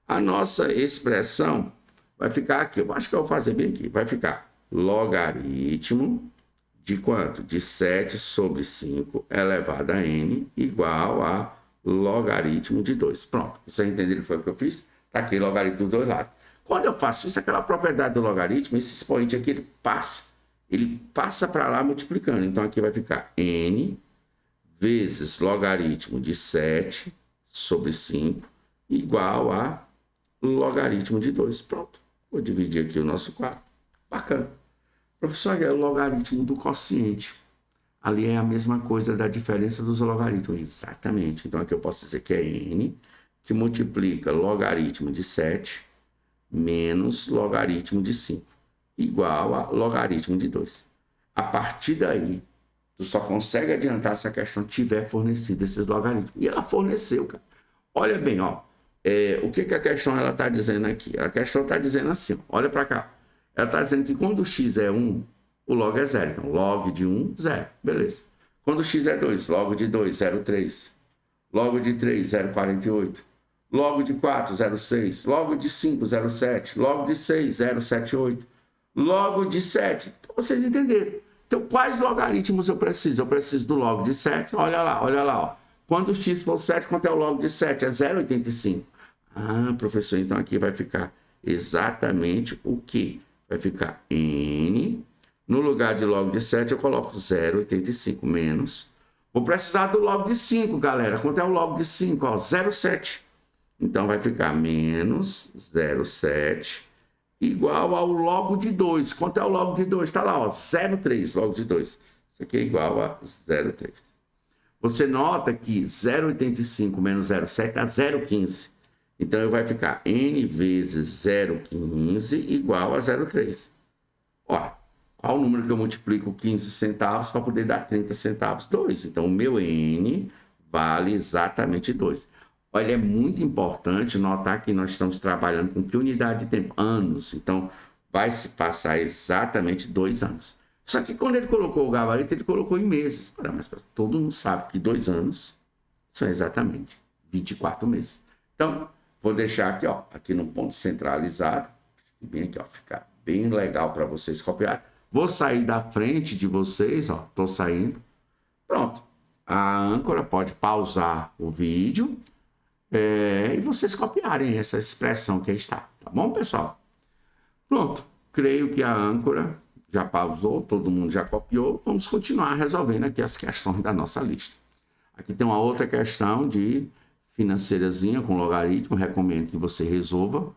A nossa expressão vai ficar aqui. Eu acho que eu vou fazer bem aqui. Vai ficar logaritmo de quanto? De 7 sobre 5 elevado a n igual a logaritmo de 2. Pronto. Vocês entenderam o que foi que eu fiz? Está aqui logaritmo dos dois lados. Quando eu faço isso, aquela propriedade do logaritmo, esse expoente aqui, ele passa para lá multiplicando. Então, aqui vai ficar n vezes logaritmo de 7 sobre 5 igual a logaritmo de 2. Pronto. Vou dividir aqui o nosso quadro. Bacana. Professor, é o logaritmo do quociente. Ali é a mesma coisa da diferença dos logaritmos. Exatamente. Então, aqui eu posso dizer que é n, que multiplica logaritmo de 7 menos logaritmo de 5, igual a logaritmo de 2. A partir daí, tu só consegue adiantar se a questão tiver fornecido esses logaritmos. E ela forneceu, cara. Olha bem, ó. O que a questão está dizendo aqui? A questão está dizendo assim, ó, olha para cá. Ela está dizendo que quando x é 1, o log é 0. Então, log de 1, 0. Beleza. Quando x é 2, log de 2, 0,3. Log de 3, 0,48. Log de 4, 0,6. Log de 5, 0,7. Log de 6, 0,78. Log de 7. Então, vocês entenderam. Então, quais logaritmos eu preciso? Eu preciso do log de 7. Olha lá, ó. Quando x for 7, quanto é o log de 7? É 0,85. Ah, professor, então aqui vai ficar exatamente o que? Vai ficar n. No lugar de log de 7, eu coloco 0,85 menos. Vou precisar do log de 5, galera. Quanto é o log de 5? 0,7. Então, vai ficar menos 0,7 igual ao log de 2. Quanto é o log de 2? Está lá, ó, 0,3, log de 2. Isso aqui é igual a 0,3. Você nota que 0,85 menos 0,7 dá 0,15. Então, vai ficar n vezes 0,15 igual a 0,3. Ó, qual o número que eu multiplico 15 centavos para poder dar 30 centavos? 2. Então, o meu n vale exatamente 2. Olha, é muito importante notar que nós estamos trabalhando com que unidade de tempo? Anos. Então, vai se passar exatamente 2 anos. Só que quando ele colocou o gabarito, ele colocou em meses. Olha, mas todo mundo sabe que 2 anos são exatamente 24 meses. Então, vou deixar aqui, ó, aqui no ponto centralizado. Bem aqui, ó, ficar bem legal para vocês copiarem. Vou sair da frente de vocês, ó, estou saindo. Pronto. A âncora pode pausar o vídeo e vocês copiarem essa expressão que está. Tá bom, pessoal? Pronto. Creio que a âncora já pausou, todo mundo já copiou. Vamos continuar resolvendo aqui as questões da nossa lista. Aqui tem uma outra questão de financeirazinha com logaritmo. Recomendo que você resolva.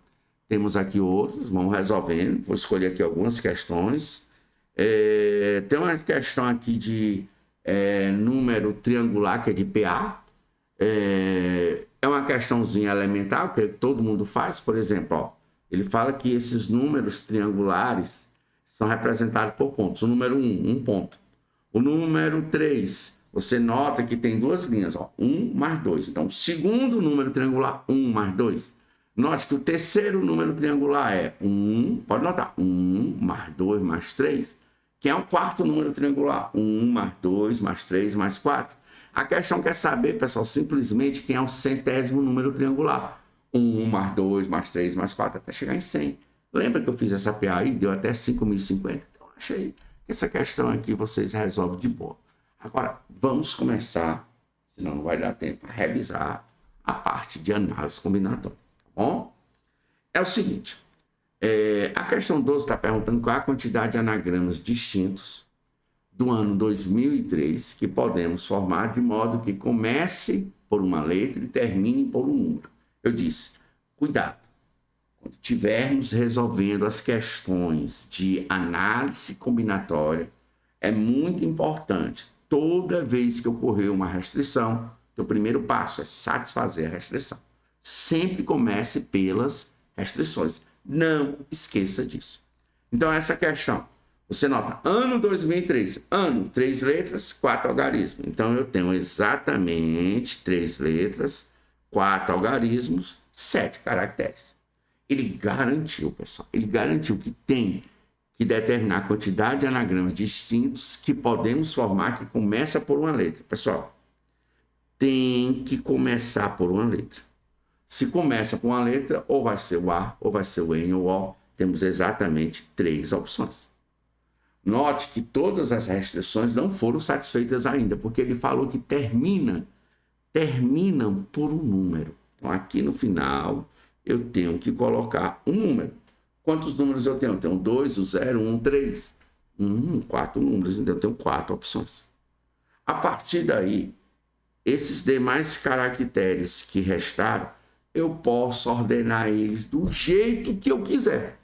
Temos aqui outras, vamos resolvendo. Vou escolher aqui algumas questões. Tem uma questão aqui de número triangular, que é de PA. É uma questãozinha elementar, eu creio que todo mundo faz. Por exemplo, ó, ele fala que esses números triangulares são representados por pontos. O número 1, 1 ponto. O número 3, você nota que tem duas linhas, ó, 1 mais 2. Então, o segundo número triangular, 1 mais 2. Note que o terceiro número triangular é 1, pode notar, 1 mais 2 mais 3, que é o quarto número triangular, 1 mais 2 mais 3 mais 4. A questão quer saber, pessoal, simplesmente quem é o centésimo número triangular. 1 mais 2 mais 3 mais 4 até chegar em 100. Lembra que eu fiz essa PA aí? Deu até 5.050. Então, achei que essa questão aqui vocês resolvem de boa. Agora, vamos começar, senão não vai dar tempo, a revisar a parte de análise combinatória. Tá bom? É o seguinte, a questão 12 está perguntando qual é a quantidade de anagramas distintos do ano 2003 que podemos formar de modo que comece por uma letra e termine por um número. Eu disse, cuidado, quando estivermos resolvendo as questões de análise combinatória, é muito importante, toda vez que ocorrer uma restrição, o primeiro passo é satisfazer a restrição. Sempre comece pelas restrições. Não esqueça disso. Então, essa questão, você nota, ano 2013, ano, 3 letras, 4 algarismos. Então, eu tenho exatamente 3 letras, 4 algarismos, 7 caracteres. Ele garantiu, pessoal, ele garantiu que tem que determinar a quantidade de anagramas distintos que podemos formar que começa por uma letra. Pessoal, tem que começar por uma letra. Se começa por uma letra, ou vai ser o A, ou vai ser o N ou O. Temos exatamente 3 opções. Note que todas as restrições não foram satisfeitas ainda, porque ele falou que terminam por um número. Então, aqui no final, eu tenho que colocar um número. Quantos números eu tenho? Eu tenho 2, o 0, 1, 3. 4 números, então eu tenho 4 opções. A partir daí, esses demais caracteres que restaram, eu posso ordenar eles do jeito que eu quiser.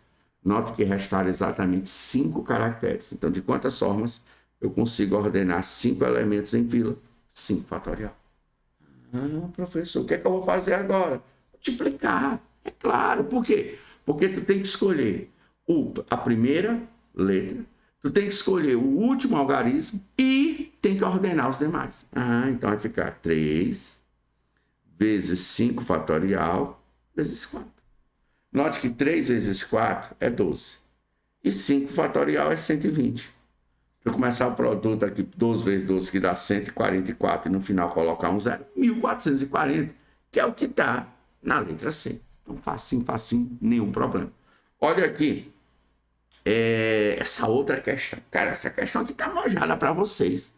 Note que restaram exatamente 5 caracteres. Então, de quantas formas eu consigo ordenar 5 elementos em fila? 5 fatorial. Professor, o que é que eu vou fazer agora? Multiplicar. É claro. Por quê? Porque tu tem que escolher a primeira letra, tu tem que escolher o último algarismo e tem que ordenar os demais. Então vai ficar 3 vezes 5 fatorial vezes 4. Note que 3 vezes 4 é 12. E 5 fatorial é 120. Se eu começar o produto aqui, 12 vezes 12, que dá 144, e no final colocar um zero, 1440, que é o que está na letra C. Então, facinho, nenhum problema. Olha aqui, essa outra questão. Cara, essa questão aqui está manjada para vocês.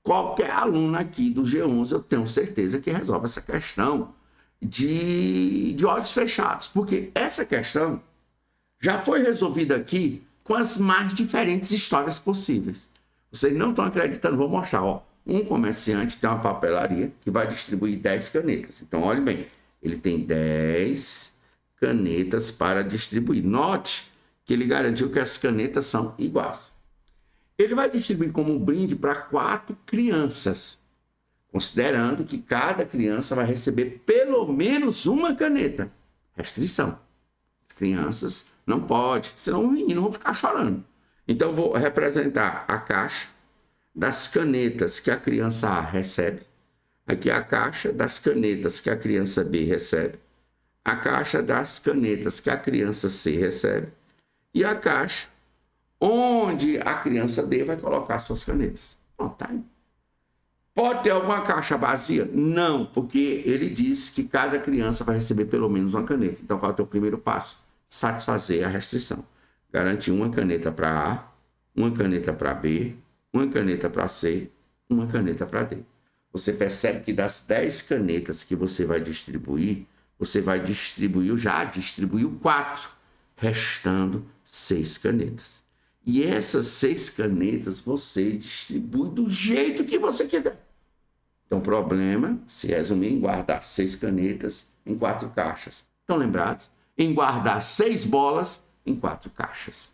Qualquer aluno aqui do G11, eu tenho certeza que resolve essa questão de olhos fechados. Porque essa questão já foi resolvida aqui com as mais diferentes histórias possíveis. Vocês não estão acreditando, vou mostrar. Ó. Um comerciante tem uma papelaria que vai distribuir 10 canetas. Então, olhe bem. Ele tem 10 canetas para distribuir. Note que ele garantiu que as canetas são iguais. Ele vai distribuir como um brinde para 4 crianças, considerando que cada criança vai receber pelo menos uma caneta. Restrição. As crianças não podem, senão os meninos vão ficar chorando. Então, vou representar a caixa das canetas que a criança A recebe. Aqui é a caixa das canetas que a criança B recebe, a caixa das canetas que a criança C recebe e a caixa onde a criança D vai colocar suas canetas. Pronto, tá aí. Pode ter alguma caixa vazia? Não, porque ele diz que cada criança vai receber pelo menos uma caneta. Então, qual é o teu primeiro passo? Satisfazer a restrição. Garantir uma caneta para A, uma caneta para B, uma caneta para C, uma caneta para D. Você percebe que das 10 canetas que você vai distribuir, já distribuiu 4, restando 6 canetas. E essas 6 canetas você distribui do jeito que você quiser. Então, o problema se resume em guardar 6 canetas em 4 caixas. Estão lembrados? Em guardar 6 bolas em 4 caixas.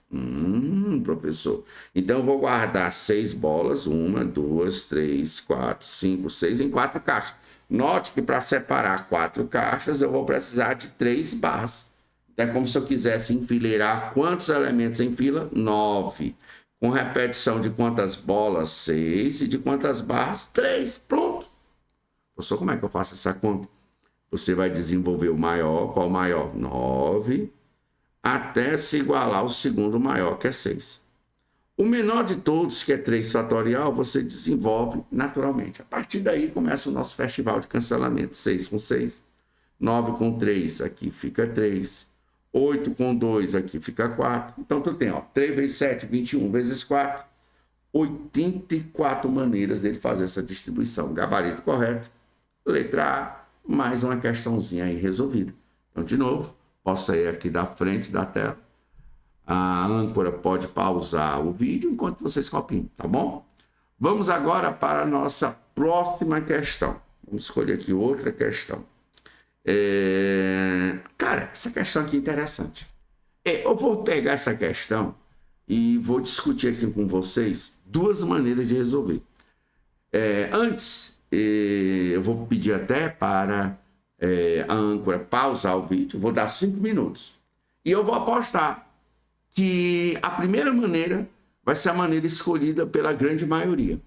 Professor. Então, eu vou guardar 6 bolas, 1, 2, 3, 4, 5, 6 em 4 caixas. Note que para separar 4 caixas, eu vou precisar de 3 barras. Então, é como se eu quisesse enfileirar quantos elementos em fila? 9. Com repetição de quantas bolas? 6. E de quantas barras? 3. Pronto. Professor, como é que eu faço essa conta? Você vai desenvolver o maior. Qual o maior? 9. Até se igualar ao segundo maior, que é 6. O menor de todos, que é 3 fatorial, você desenvolve naturalmente. A partir daí começa o nosso festival de cancelamento. 6 com 6, 9 com 3, aqui fica 3. 8 com 2, aqui fica 4. Então, tu tem 3 vezes 7, 21 vezes 4. 84 maneiras dele fazer essa distribuição. Gabarito correto. Letra A, mais uma questãozinha aí resolvida. Então, de novo, posso sair aqui da frente da tela. A âncora pode pausar o vídeo enquanto vocês copiam, tá bom? Vamos agora para a nossa próxima questão. Vamos escolher aqui outra questão. Cara, essa questão aqui é interessante. Eu vou pegar essa questão e vou discutir aqui com vocês duas maneiras de resolver. Antes, eu vou pedir até para a âncora pausar o vídeo, vou dar 5 minutos. E eu vou apostar que a primeira maneira vai ser a maneira escolhida pela grande maioria.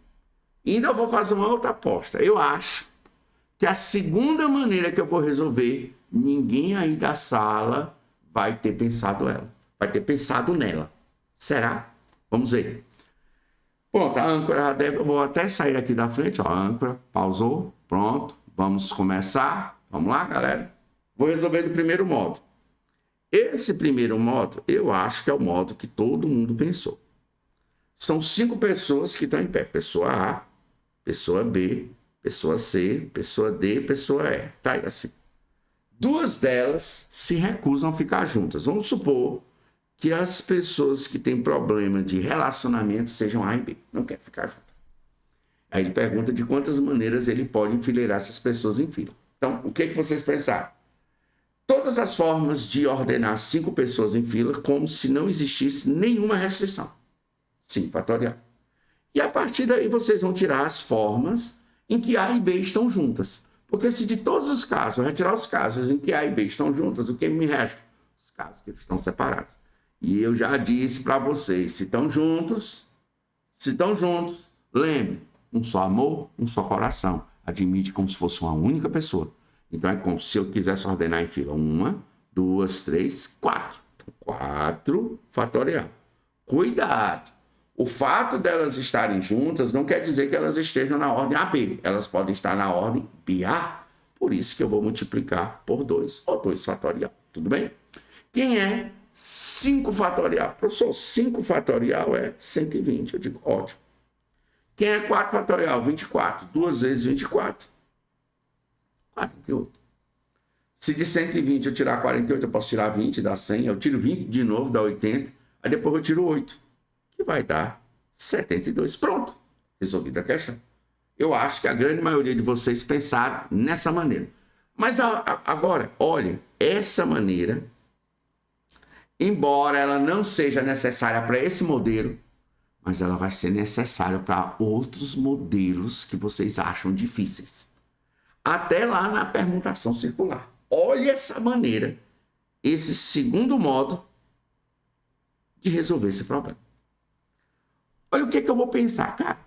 E ainda vou fazer uma outra aposta. Eu acho que a segunda maneira que eu vou resolver, ninguém aí da sala vai ter pensado nela. Será? Vamos ver. Pronto, a âncora já deve... Eu vou até sair aqui da frente, ó. A âncora pausou. Pronto, vamos começar. Vamos lá, galera? Vou resolver do primeiro modo. Esse primeiro modo, eu acho que é o modo que todo mundo pensou. São 5 pessoas que estão em pé. Pessoa A, pessoa B, pessoa C, pessoa D, pessoa E. Tá aí assim. 2 delas se recusam a ficar juntas. Vamos supor que as pessoas que têm problema de relacionamento sejam A e B. Não querem ficar juntas. Aí ele pergunta de quantas maneiras ele pode enfileirar essas pessoas em fila. Então, o que vocês pensaram? Todas as formas de ordenar 5 pessoas em fila como se não existisse nenhuma restrição. 5 fatorial. E a partir daí vocês vão tirar as formas em que A e B estão juntas. Porque se de todos os casos, retirar os casos em que A e B estão juntas, o que me resta? Os casos que eles estão separados. E eu já disse para vocês, se estão juntos, lembre, um só amor, um só coração. Admite como se fosse uma única pessoa. Então é como se eu quisesse ordenar em fila 1, 2, 3, 4. 4 fatorial. Cuidado! O fato delas estarem juntas não quer dizer que elas estejam na ordem AB. Elas podem estar na ordem BA. Por isso que eu vou multiplicar por 2 ou 2 fatorial. Tudo bem? Quem é 5 fatorial? Professor, 5 fatorial é 120. Eu digo, ótimo. Quem é 4 fatorial? 24. 2 vezes 24. 48. Se de 120 eu tirar 48, eu posso tirar 20, dá 100. Eu tiro 20 de novo, dá 80. Aí depois eu tiro 8. Que vai dar 72. Pronto. Resolvida a questão. Eu acho que a grande maioria de vocês pensaram nessa maneira. Mas agora, olha, essa maneira, embora ela não seja necessária para esse modelo, mas ela vai ser necessária para outros modelos que vocês acham difíceis. Até lá na permutação circular. Olha essa maneira, esse segundo modo de resolver esse problema. Olha o que eu vou pensar, cara.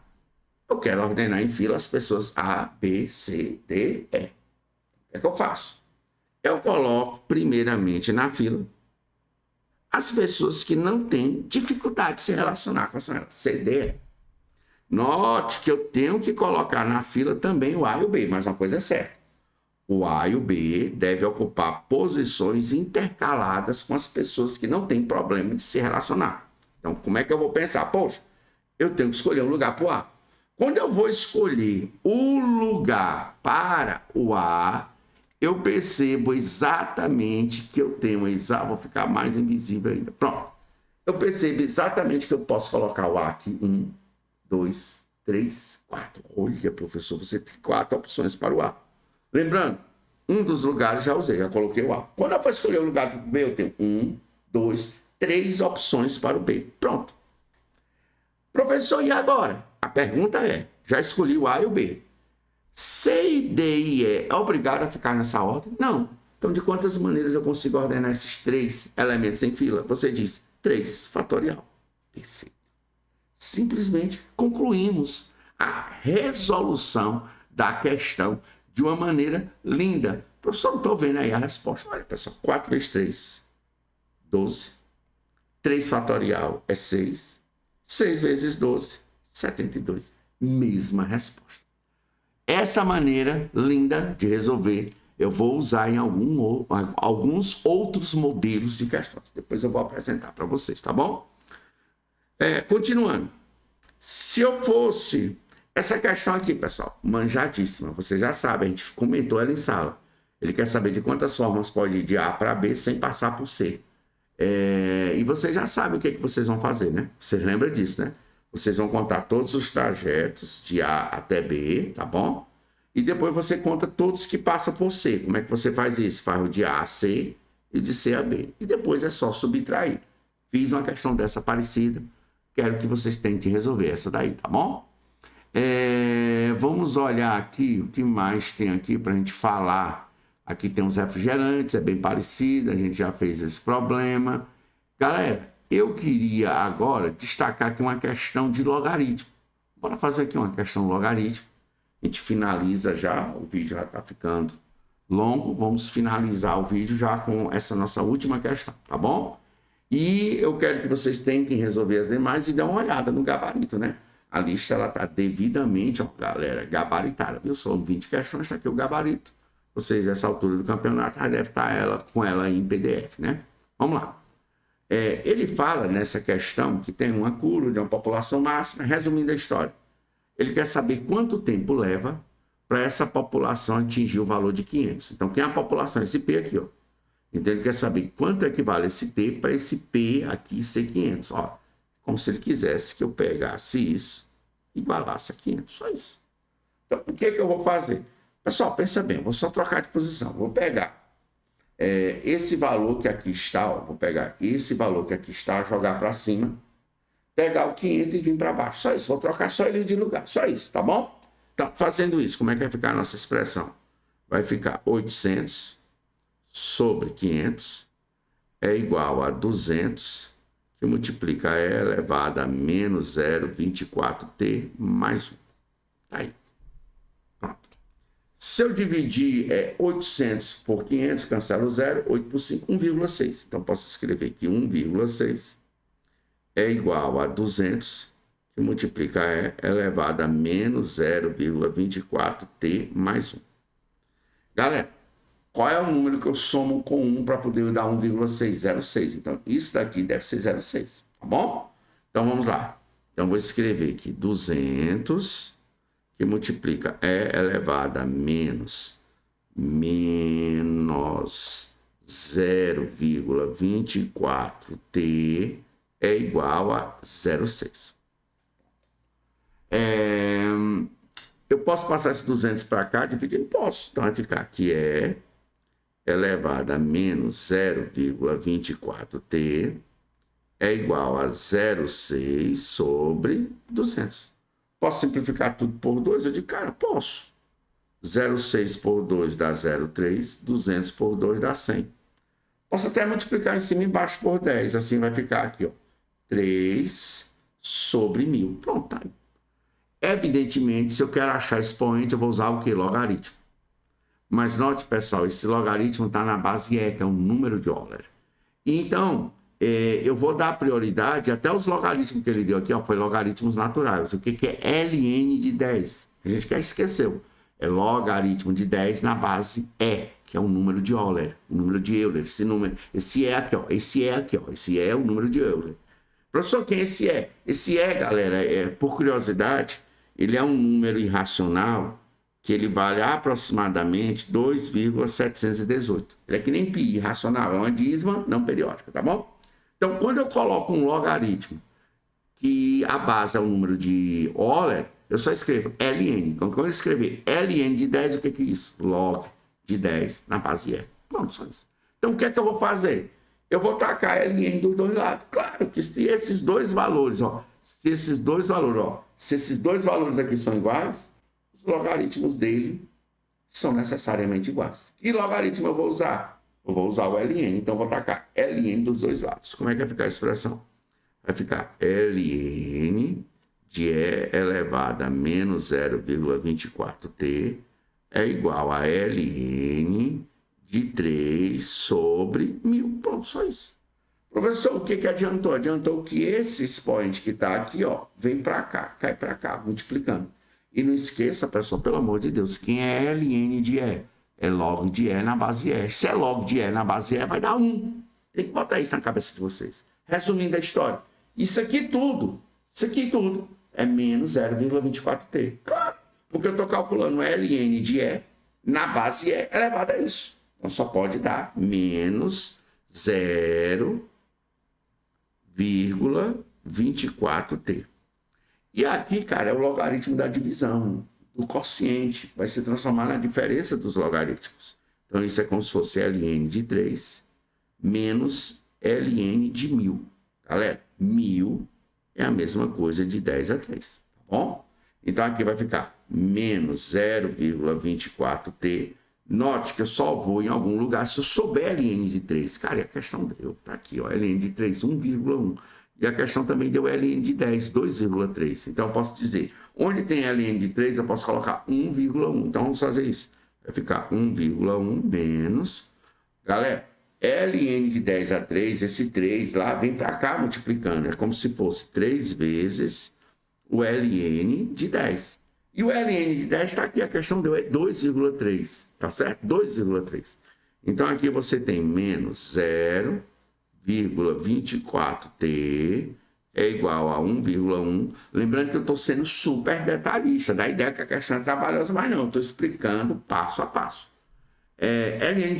Eu quero ordenar em fila as pessoas A, B, C, D, E. O que eu faço? Eu coloco primeiramente na fila as pessoas que não têm dificuldade de se relacionar com essa C, D, E. Note que eu tenho que colocar na fila também o A e o B, mas uma coisa é certa. O A e o B devem ocupar posições intercaladas com as pessoas que não têm problema de se relacionar. Então, como é que eu vou pensar? Poxa, eu tenho que escolher um lugar para o A. Quando eu vou escolher o lugar para o A, eu percebo exatamente que eu tenho... Vou ficar mais invisível ainda. Pronto. Eu percebo exatamente que eu posso colocar o A aqui. 1, 2, 3, 4. Olha, professor, você tem 4 opções para o A. Lembrando, um dos lugares já usei, já coloquei o A. Quando eu for escolher o lugar do B, eu tenho 1, 2, 3 opções para o B. Pronto. Professor, e agora? A pergunta é, já escolhi o A e o B. C, D e E é obrigado a ficar nessa ordem? Não. Então, de quantas maneiras eu consigo ordenar esses 3 elementos em fila? Você diz 3 fatorial. Perfeito. Simplesmente concluímos a resolução da questão de uma maneira linda. Professor, não estou vendo aí a resposta. Olha, pessoal, 4 vezes 3, 12. 3 fatorial é 6. 6 vezes 12, 72. Mesma resposta. Essa maneira linda de resolver, eu vou usar em alguns outros modelos de questões. Depois eu vou apresentar para vocês, tá bom? Continuando. Se eu fosse... Essa questão aqui, pessoal, manjadíssima. Você já sabe, a gente comentou ela em sala. Ele quer saber de quantas formas pode ir de A para B sem passar por C. E vocês já sabem o que vocês vão fazer, né? Vocês lembram disso, né? Vocês vão contar todos os trajetos de A até B, tá bom? E depois você conta todos que passam por C. Como é que você faz isso? Faz o de A a C e de C a B. E depois é só subtrair. Fiz uma questão dessa parecida. Quero que vocês tentem resolver essa daí, tá bom? Vamos olhar aqui o que mais tem aqui para a gente falar. Aqui tem os refrigerantes, é bem parecido, a gente já fez esse problema. Galera, eu queria agora destacar aqui uma questão de logaritmo. Bora fazer aqui uma questão de logaritmo. A gente finaliza já, o vídeo já está ficando longo. Vamos finalizar o vídeo já com essa nossa última questão, tá bom? E eu quero que vocês tentem resolver as demais e dêem uma olhada no gabarito, né? A lista ela está devidamente, ó, galera, gabaritada, viu? São 20 questões, está aqui o gabarito. Vocês, essa altura do campeonato, já deve estar com ela em PDF, né? Vamos lá. Ele fala nessa questão que tem uma curva de uma população máxima, resumindo a história. Ele quer saber quanto tempo leva para essa população atingir o valor de 500. Então, quem é a população? Esse P aqui, ó. Então, ele quer saber quanto equivale esse T para esse P aqui ser 500. Ó, como se ele quisesse que eu pegasse isso e igualasse a 500. Só isso. Então, o que eu vou fazer? Pessoal, pensa bem. Eu vou só trocar de posição. Vou pegar esse valor que aqui está. Ó, vou pegar esse valor que aqui está, jogar para cima. Pegar o 500 e vir para baixo. Só isso. Vou trocar só ele de lugar. Só isso, tá bom? Então, fazendo isso, como é que vai ficar a nossa expressão? Vai ficar 800 sobre 500 é igual a 200, que multiplica E elevado a menos 0,24T mais 1. Tá aí. Pronto. Se eu dividir 800 por 500, cancelo 0, 8 por 5, 1,6. Então, posso escrever que 1,6 é igual a 200, que multiplica E elevado a menos 0,24T mais 1. Galera, qual é o número que eu somo com 1 para poder dar 1,6? 0,6. Então, isso daqui deve ser 0,6, tá bom? Então, vamos lá. Então, vou escrever aqui 200, que multiplica E elevado a menos 0,24T é igual a 0,6. Eu posso passar esse 200 para cá, dividindo? Posso. Então, vai ficar que é elevado a menos 0,24T é igual a 0,6 sobre 200. Posso simplificar tudo por 2? Eu digo, cara, posso. 0,6 por 2 dá 0,3, 200 por 2 dá 100. Posso até multiplicar em cima e embaixo por 10. Assim vai ficar aqui, ó, 3 sobre 1000. Pronto, tá aí. Evidentemente, se eu quero achar expoente, eu vou usar o quê? Logaritmo. Mas note, pessoal, esse logaritmo está na base E, que é um número de Euler. Então, eu vou dar prioridade, até os logaritmos que ele deu aqui, ó, foi logaritmos naturais. O que é ln de 10? A gente que esqueceu. É logaritmo de 10 na base E, que é um número de Euler, um número de Euler. Esse E aqui, ó, esse E é o número de Euler. Professor, quem é esse E? Esse E, galera, por curiosidade, ele é um número irracional que ele vale aproximadamente 2,718. Ele é que nem π, irracional, é uma dízima não periódica, tá bom? Então, quando eu coloco um logaritmo que a base é o número de Euler, eu só escrevo ln. Então, quando eu escrever ln de 10, o que é isso? Log de 10 na base E. Pronto, só isso. Então, o que é que eu vou fazer? Eu vou tacar ln dos dois lados. Claro que se esses dois valores, ó, se esses dois valores aqui são iguais, os logaritmos dele são necessariamente iguais. Que logaritmo eu vou usar? Eu vou usar o ln, então eu vou tacar ln dos dois lados. Como é que vai ficar a expressão? Vai ficar ln de E elevado a menos 0,24T é igual a ln de 3 sobre 1000. Pronto, só isso. Professor, o que adiantou? Adiantou que esse expoente que está aqui, ó, vem para cá, cai para cá, multiplicando. E não esqueça, pessoal, pelo amor de Deus, quem é ln de E? É log de E na base E. Se é log de E na base E, vai dar 1. Tem que botar isso na cabeça de vocês. Resumindo a história, isso aqui tudo é menos 0,24T. Claro, porque eu estou calculando ln de E na base E elevado a isso. Então, só pode dar menos 0,24T. E aqui, cara, é o logaritmo da divisão. do quociente, vai se transformar na diferença dos logaritmos. Então, isso é como se fosse ln de 3 menos ln de 1.000. Galera, 1.000 é a mesma coisa de 10 a 3, tá bom? Então, aqui vai ficar menos 0,24t. Note que eu só vou em algum lugar se eu souber ln de 3. Cara, e a questão deu, tá aqui, ó, ln de 3, 1,1. E a questão também deu ln de 10, 2,3. Então, eu posso dizer, onde tem ln de 3, eu posso colocar 1,1. Então, vamos fazer isso. Vai ficar 1,1 menos... Galera, ln de 10 a 3, esse 3 lá vem para cá multiplicando. É como se fosse 3 vezes o ln de 10. E o ln de 10 está aqui, a questão deu é 2,3, tá certo? 2,3. Então, aqui você tem menos 0,24t é igual a 1,1. Lembrando que eu estou sendo super detalhista, dá a ideia que a questão é trabalhosa, mas não, estou explicando passo a passo. ln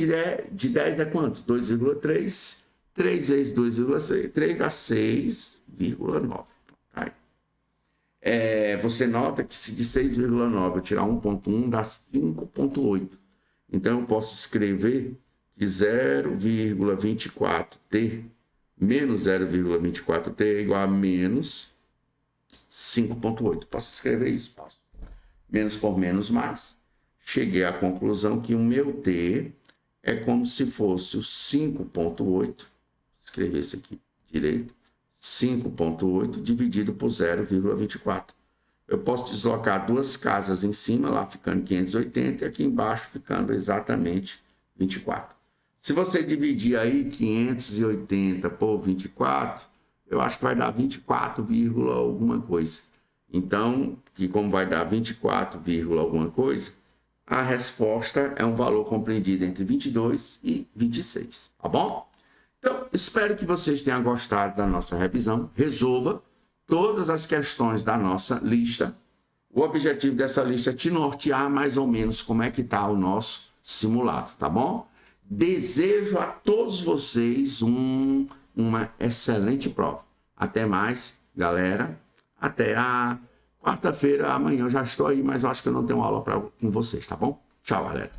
de 10 é quanto? 2,3. 3 vezes 2,6. 3 dá 6,9. Tá aí. Você nota que se de 6,9 eu tirar 1,1 dá 5,8. Então eu posso escrever que 0,24t menos 0,24t é igual a menos 5,8. Posso escrever isso? Posso. Menos por menos mais. Cheguei à conclusão que o meu t é como se fosse o 5,8. Escrever isso aqui direito. 5,8 dividido por 0,24. Eu posso deslocar duas casas em cima, lá ficando 580, e aqui embaixo ficando exatamente 24. Se você dividir aí 580 por 24, eu acho que vai dar 24, alguma coisa. Então, que como vai dar 24, alguma coisa, a resposta é um valor compreendido entre 22 e 26, tá bom? Então, espero que vocês tenham gostado da nossa revisão. Resolva todas as questões da nossa lista. O objetivo dessa lista é te nortear mais ou menos como é que está o nosso simulado, tá bom? Desejo a todos vocês uma excelente prova. Até mais, galera. Até a quarta-feira, amanhã eu já estou aí, mas eu acho que eu não tenho aula com vocês, tá bom? Tchau, galera.